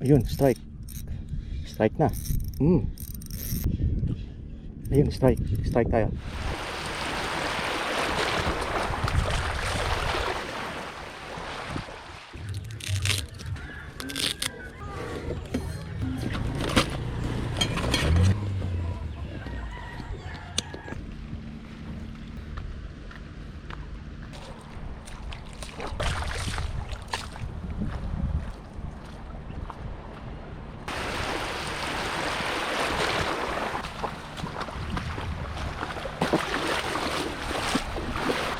Ayun, strike. Strike na. Ayun, strike. Strike tayo.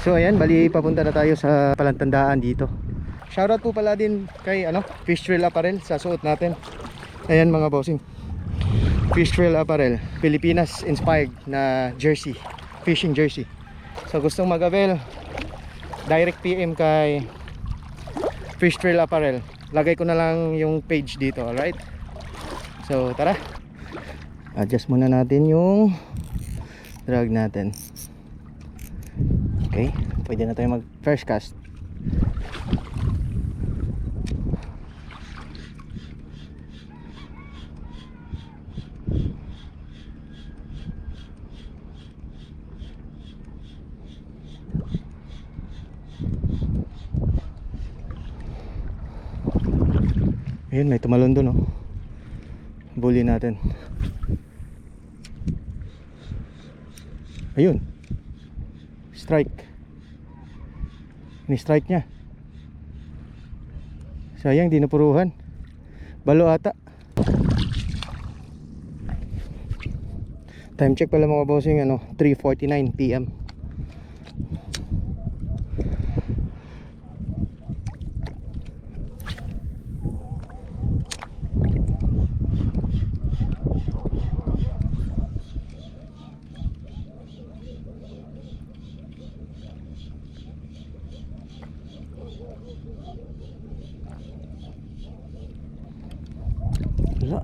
So ayan, bali papunta na tayo sa Palantandaan dito. Shoutout po pala din kay Fish Trail Apparel sa suot natin. Ayan mga bossing, Fish Trail Apparel, Pilipinas inspired na jersey, fishing jersey. So gustong mag-avail, direct PM kay Fish Trail Apparel. Lagay ko na lang yung page dito, alright? So tara, adjust muna natin yung drag natin. Okay, pwede na tayo mag first cast. Ayun, may tumalon doon, oh. Bully natin. Ayun, strike. Ni-strike niya. Sayang, di napuruhan. Balo ata. Time check pala mga bossing, 3:49 PM. Wala.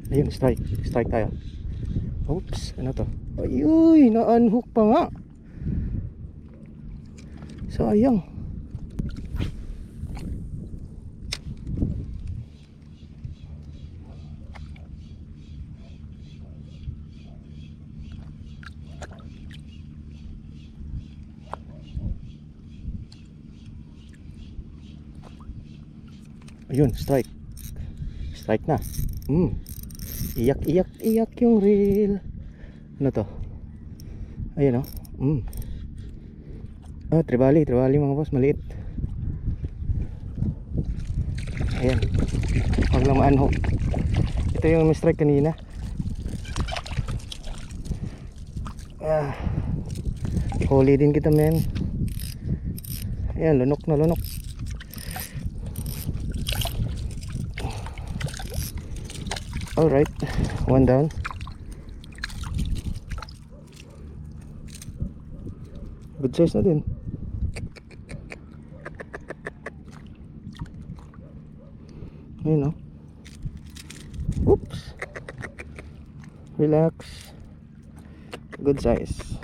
Ayun, strike. Strike tayo. Oops, ano to? Ayuy, na-unhook pa nga. Sayang. Ayun, strike. Strike na. Iyak, iyak, iyak yung reel. Ano to? Ayun, oh. Trevally mga boss, maliit. Ayan. Huwag lang ma-unhook. Ito yung mistrike kanina. Huli din kita, men. Ayan, lunok na lunok. Alright, one down. Good size na din. Ayun, oh. Oops. Relax. Good size.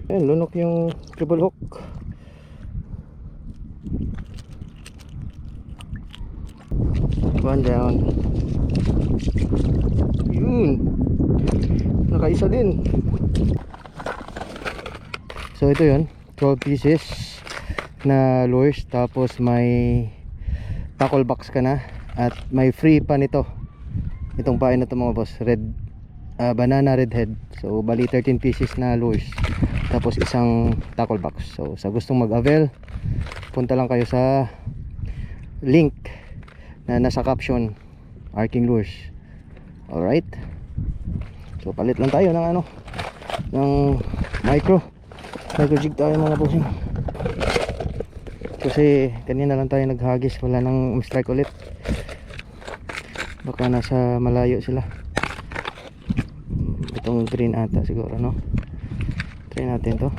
Ayun, lunok yung triple hook. One down. Yun, nakaisa din. So ito yun, 12 pieces na lures. Tapos may tackle box ka na. At may free pa nito. Itong pain na to mga boss, banana redhead. So bali 13 pieces na lures. Tapos isang tackle box. So sa gustong mag-avail, punta lang kayo sa link na nasa caption, Arking Lures. Alright, so palit lang tayo ng ng micro jig tayo mga bossing, kasi kanina lang tayo naghagis, wala nang strike ulit. Baka nasa malayo sila. Itong green ata siguro, no? Try natin to.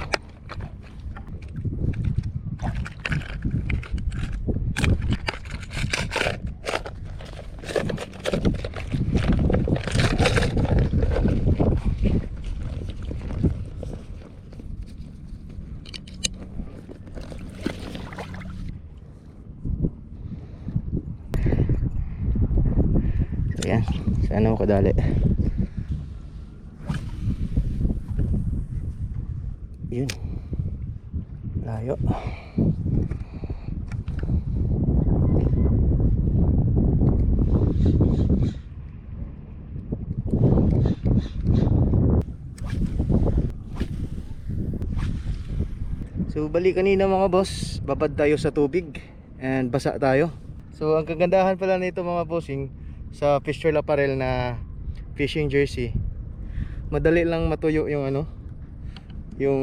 Ayan, sana ako kadali. Yun, layo. So bali kanina mga boss, babad tayo sa tubig and basa tayo. So ang kagandahan pala nito mga bossing, sa Fish-Trail Apparel na fishing jersey, madali lang matuyo yung ano, yung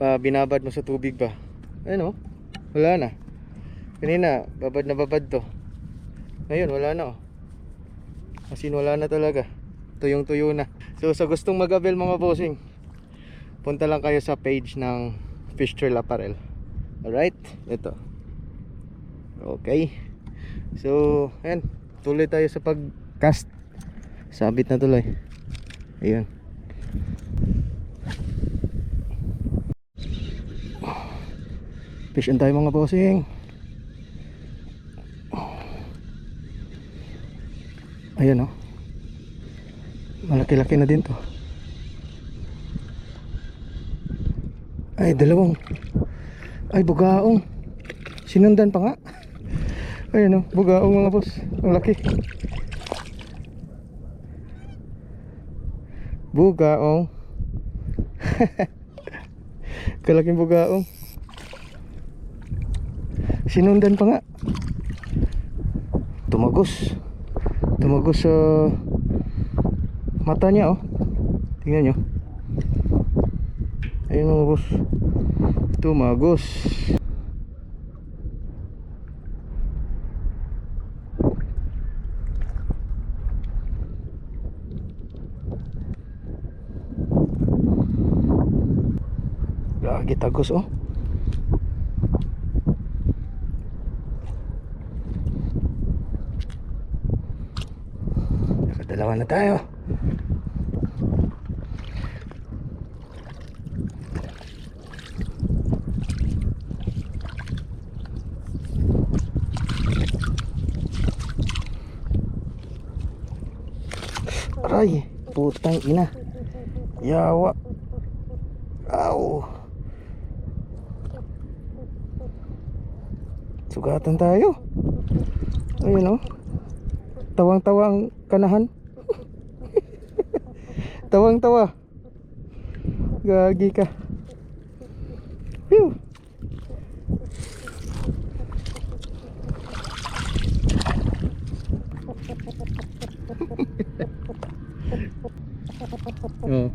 binabad mo sa tubig ba. Ano, wala na. Kanina babad na babad to, ngayon wala na oh. As in wala na talaga, tuyong tuyo na. So sa gustong mag-avail mga bossing, punta lang kayo sa page ng Fish-Trail Apparel. Alright, ito. Okay. So, ayan, tuloy tayo sa pag-cast. Sabit na tuloy. Ayun. Fish on tayo mga bossing. Ayan oh. Malaki-laki na din to. Ay, dalawang. Ay, bugaong. Sinundan pa nga. Ayan o, bugaong mga boss. Ang laki. Bugaong. Kalaking bugaong. Sinundan pa nga. Tumagos. Tumagos sa mata niya oh. Tingnan nyo. Ayun mga boss, tumagos. Lagi tagos oh. Nakadalawa na tayo. Aray, putang ina. Yawa. Aw. Sugatan tayo. Ayun oh. Tawang-tawang kanahan. Tawang-tawa. Gagi ka. Phew. Oh.